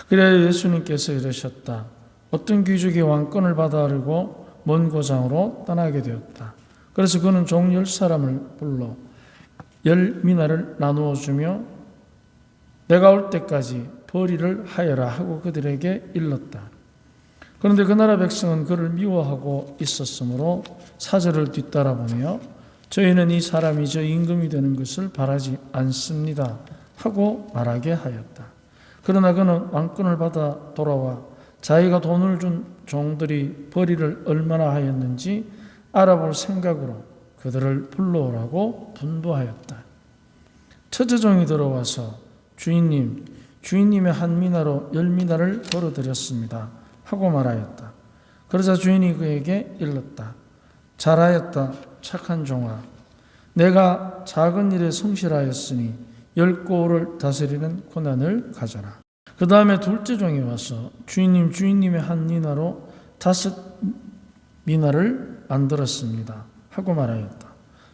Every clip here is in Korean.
그래야 예수님께서 이러셨다. 어떤 귀족이 왕권을 받아들고 먼 고장으로 떠나게 되었다. 그래서 그는 종 10사람을 불러 10미나를 나누어 주며 내가 올 때까지 벌이를 하여라 하고 그들에게 일렀다. 그런데 그 나라 백성은 그를 미워하고 있었으므로 4절을 뒤따라 보며 저희는 이 사람이 저 임금이 되는 것을 바라지 않습니다 하고 말하게 하였다. 그러나 그는 왕권을 받아 돌아와 자기가 돈을 준 종들이 벌이를 얼마나 하였는지 알아볼 생각으로 그들을 불러오라고 분부하였다. 첫째 종이 들어와서 주인님의 한 미나로 10미나를 벌어드렸습니다 하고 말하였다. 그러자 주인이 그에게 일렀다. 잘하였다 착한 종아, 내가 작은 일에 성실하였으니 10고을을 다스리는 고난을 가져라. 그 다음에 둘째 종이 와서 주인님의 한 미나로 5미나를 만들었습니다 하고 말하였다.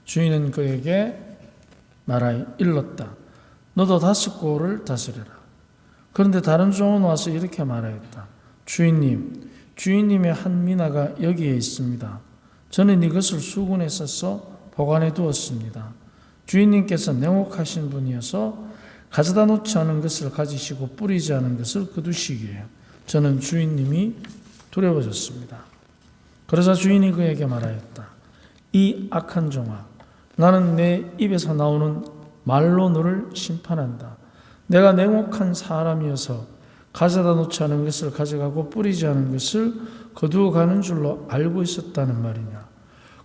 주인은 그에게 말하여 일렀다. 너도 5고을을 다스려라. 그런데 다른 종은 와서 이렇게 말하였다. 주인님의 한 미나가 여기에 있습니다. 저는 이것을 수군에 써서 보관해 두었습니다. 주인님께서 냉혹하신 분이어서 가져다 놓지 않은 것을 가지시고 뿌리지 않은 것을 거두시기에 저는 주인님이 두려워졌습니다. 그러자 주인이 그에게 말하였다. 이 악한 종아, 나는 내 입에서 나오는 말로 너를 심판한다. 내가 냉혹한 사람이어서 가져다 놓지 않은 것을 가져가고 뿌리지 않은 것을 거두어 가는 줄로 알고 있었다는 말이냐.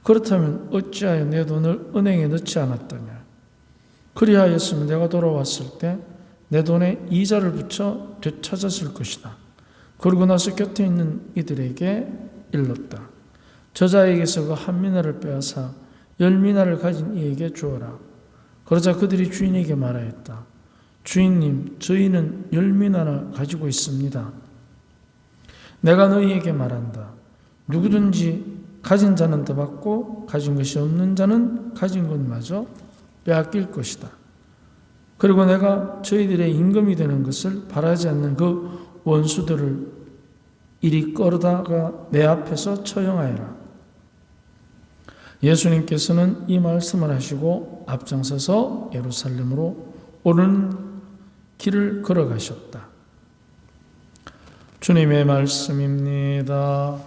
그렇다면 어찌하여 내 돈을 은행에 넣지 않았더냐. 그리하였으면 내가 돌아왔을 때 내 돈에 이자를 붙여 되찾았을 것이다. 그러고 나서 곁에 있는 이들에게 일렀다. 저자에게서 그 한 미나를 빼앗아 10미나를 가진 이에게 주어라. 그러자 그들이 주인에게 말하였다. 주인님, 저희는 10미나나 가지고 있습니다. 내가 너희에게 말한다. 누구든지 가진 자는 더 받고 가진 것이 없는 자는 가진 것마저 빼앗길 것이다. 그리고 내가 저희들의 임금이 되는 것을 바라지 않는 그 원수들을 이리 끌어다가 내 앞에서 처형하여라. 예수님께서는 이 말씀을 하시고 앞장서서 예루살렘으로 오는 길을 걸어가셨다. 주님의 말씀입니다.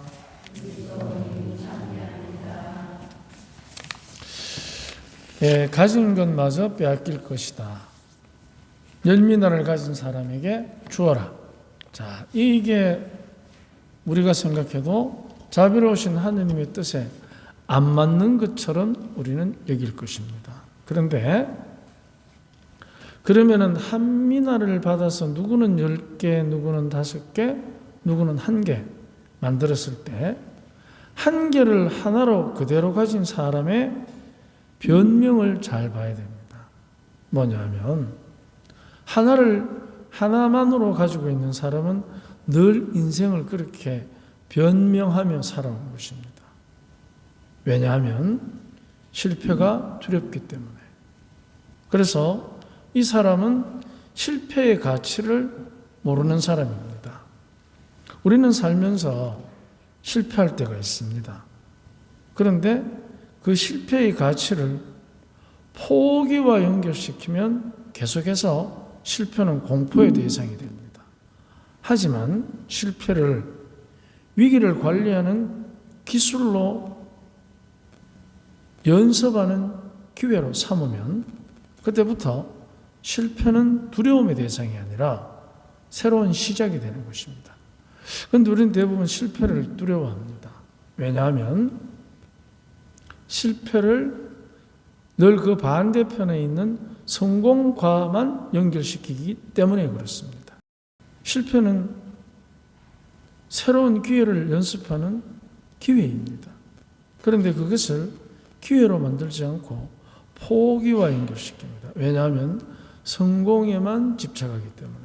가진 것마저 빼앗길 것이다. 10미나를 가진 사람에게 주어라. 자, 이게 우리가 생각해도 자비로우신 하느님의 뜻에 안 맞는 것처럼 우리는 여길 것입니다. 그런데 그러면은 한 미나를 받아서 누구는 10개, 누구는 5개, 누구는 1개 만들었을 때 한 개를 하나로 그대로 가진 사람의 변명을 잘 봐야 됩니다. 뭐냐면 하나만으로 가지고 있는 사람은 늘 인생을 그렇게 변명하며 살아온 것입니다. 왜냐하면 실패가 두렵기 때문에. 그래서 이 사람은 실패의 가치를 모르는 사람입니다. 우리는 살면서 실패할 때가 있습니다. 그런데 그 실패의 가치를 포기와 연결시키면 계속해서 실패는 공포의 대상이 됩니다. 하지만 실패를 위기를 관리하는 기술로 연습하는 기회로 삼으면 그때부터 실패는 두려움의 대상이 아니라 새로운 시작이 되는 것입니다. 그런데 우리는 대부분 실패를 두려워합니다. 왜냐하면 실패를 늘 그 반대편에 있는 성공과만 연결시키기 때문에 그렇습니다. 실패는 새로운 기회를 연습하는 기회입니다. 그런데 그것을 기회로 만들지 않고 포기와 연결시킵니다. 왜냐하면 성공에만 집착하기 때문에.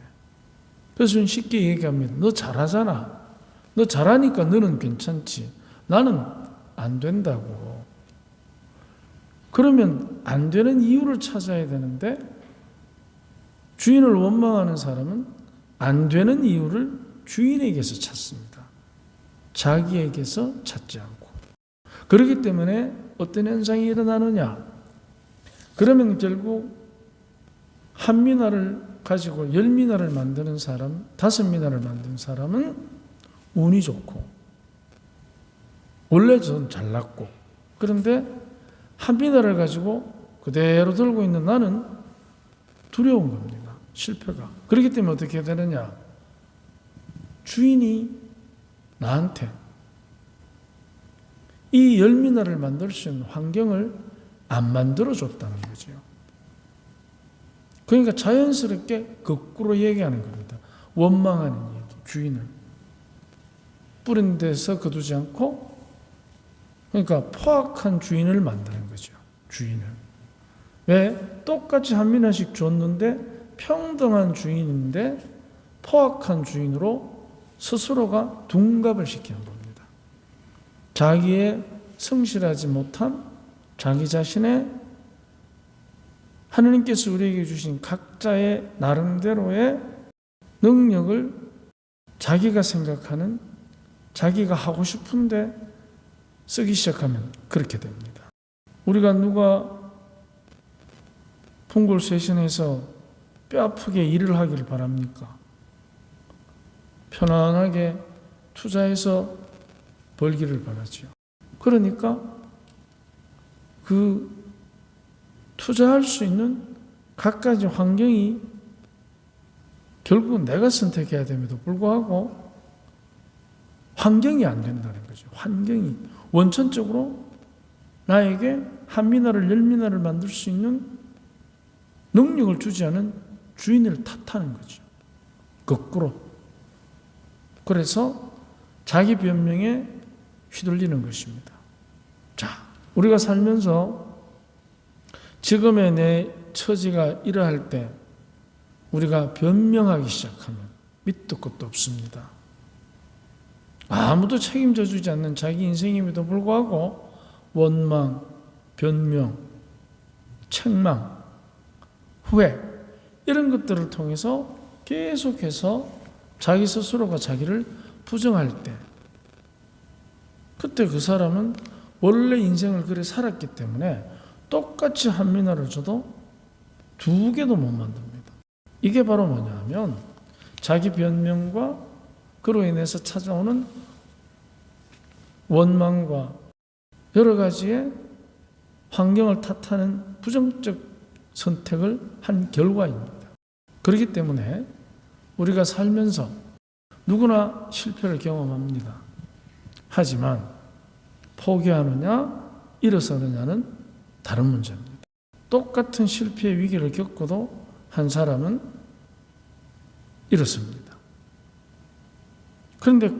그래서 쉽게 얘기합니다. 너 잘하잖아. 너 잘하니까 너는 괜찮지. 나는 안 된다고. 그러면 안 되는 이유를 찾아야 되는데 주인을 원망하는 사람은 안 되는 이유를 주인에게서 찾습니다. 자기에게서 찾지 않고. 그렇기 때문에 어떤 현상이 일어나느냐? 그러면 결국 한 미나를 가지고 10미나를 만드는 사람, 5미나를 만든 사람은 운이 좋고 원래 전 잘났고, 그런데 한 미나를 가지고 그대로 들고 있는 나는 두려운 겁니다. 실패가. 그렇기 때문에 어떻게 되느냐? 주인이 나한테 이 10미나를 만들 수 있는 환경을 안 만들어줬다는 거죠. 그러니까 자연스럽게 거꾸로 얘기하는 겁니다. 원망하는 얘기, 주인을. 뿌린 데서 거두지 않고, 그러니까 포악한 주인을 만드는 거죠. 주인을. 왜? 똑같이 한 미나씩 줬는데 평등한 주인인데 포악한 주인으로 스스로가 둔갑을 시키는 겁니다. 자기의 성실하지 못한 자기 자신의 하느님께서 우리에게 주신 각자의 나름대로의 능력을 자기가 생각하는, 자기가 하고 싶은데 쓰기 시작하면 그렇게 됩니다. 우리가 누가 풍골쇄신해서 뼈아프게 일을 하기를 바랍니까? 편안하게 투자해서 벌기를 바라죠. 그러니까 그 투자할 수 있는 갖가지 환경이 결국은 내가 선택해야 됨에도 불구하고 환경이 안 된다는 거죠. 환경이 원천적으로 나에게 한 미나를 10미나를 만들 수 있는 능력을 주지 않은 주인을 탓하는 거죠. 거꾸로. 그래서 자기 변명에 휘둘리는 것입니다. 자, 우리가 살면서 지금의 내 처지가 이러할 때 우리가 변명하기 시작하면 밑도 끝도 없습니다. 아무도 책임져 주지 않는 자기 인생임에도 불구하고 원망, 변명, 책망, 후회 이런 것들을 통해서 계속해서 자기 스스로가 자기를 부정할 때, 그때 그 사람은 원래 인생을 그래 살았기 때문에 똑같이 한 미나를 줘도 2개도 못 만듭니다. 이게 바로 뭐냐 하면 자기 변명과 그로 인해서 찾아오는 원망과 여러 가지의 환경을 탓하는 부정적 선택을 한 결과입니다. 그렇기 때문에 우리가 살면서 누구나 실패를 경험합니다. 하지만 포기하느냐 일어서느냐는 다른 문제입니다. 똑같은 실패의 위기를 겪어도 한 사람은 일어섭니다. 그런데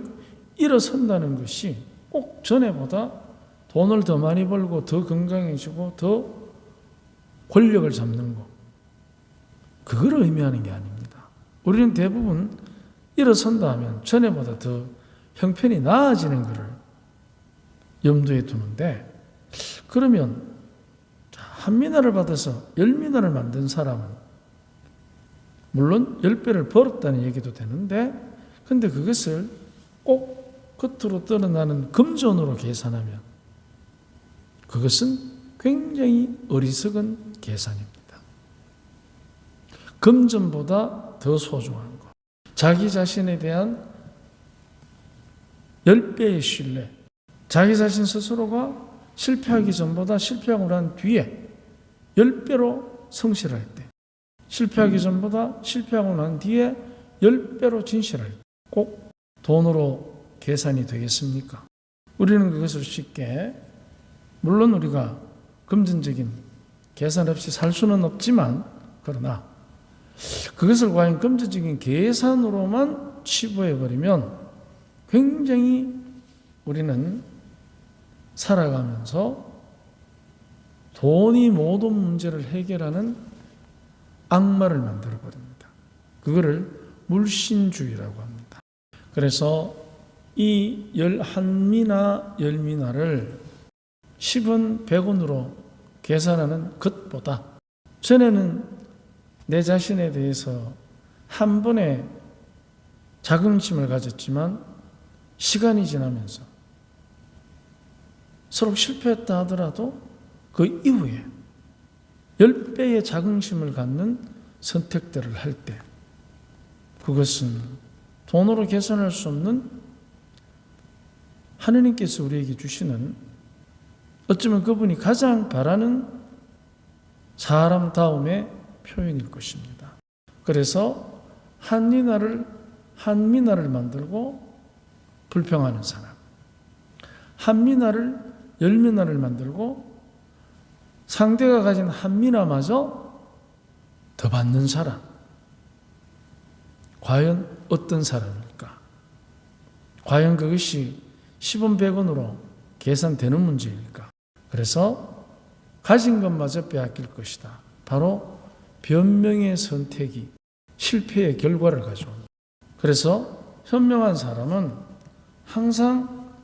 일어선다는 것이 꼭 전에보다 돈을 더 많이 벌고 더 건강해지고 더 권력을 잡는 것, 그걸 의미하는 게 아닙니다. 우리는 대부분 일어선다 하면 전에보다 더 형편이 나아지는 것을 염두에 두는데, 그러면 한 미나를 받아서 10미나를 만든 사람은 물론 10배를 벌었다는 얘기도 되는데, 근데 그것을 꼭 겉으로 드러나는 금전으로 계산하면 그것은 굉장히 어리석은 계산입니다. 금전보다 더 소중한 것, 자기 자신에 대한 10배의 신뢰, 자기 자신 스스로가 실패하기 전보다 실패하고 난 뒤에 10배로 성실할 때, 실패하기 전보다 실패하고 난 뒤에 10배로 진실할 때 꼭 돈으로 계산이 되겠습니까? 우리는 그것을 쉽게, 물론 우리가 금전적인 계산 없이 살 수는 없지만, 그러나 그것을 과연 금전적인 계산으로만 치부해버리면 굉장히 우리는 살아가면서 돈이 모든 문제를 해결하는 악마를 만들어버립니다. 그거를 물신주의라고 합니다. 그래서 이 11미나 10미나를 10원, 100원으로 계산하는 것보다 전에는 내 자신에 대해서 한 번에 자긍심을 가졌지만 시간이 지나면서 서로 실패했다 하더라도 그 이후에 10배의 자긍심을 갖는 선택들을 할 때 그것은 돈으로 계산할 수 없는 하느님께서 우리에게 주시는 어쩌면 그분이 가장 바라는 사람다움의 표현일 것입니다. 그래서 한민아를 만들고 불평하는 사람, 한민아를 열민아를 만들고 상대가 가진 한민아마저 더 받는 사람, 과연 어떤 사람일까? 과연 그것이 10원 100원으로 계산되는 문제일까? 그래서 가진 것마저 빼앗길 것이다. 바로 변명의 선택이 실패의 결과를 가져옵니다. 그래서 현명한 사람은 항상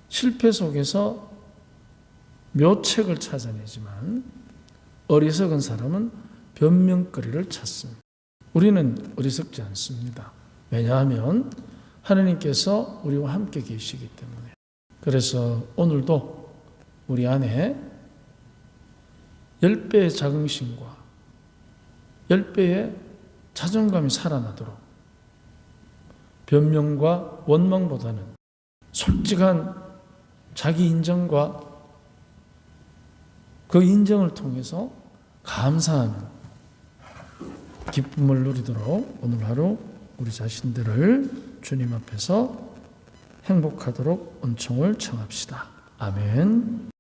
실패 속에서 묘책을 찾아내지만 어리석은 사람은 변명거리를 찾습니다. 우리는 어리석지 않습니다. 왜냐하면 하나님께서 우리와 함께 계시기 때문에. 그래서 오늘도 우리 안에 10배의 자긍심과 10배의 자존감이 살아나도록 변명과 원망보다는 솔직한 자기 인정과 그 인정을 통해서 감사하는 기쁨을 누리도록 오늘 하루 우리 자신들을 주님 앞에서 행복하도록 은총을 청합시다. 아멘.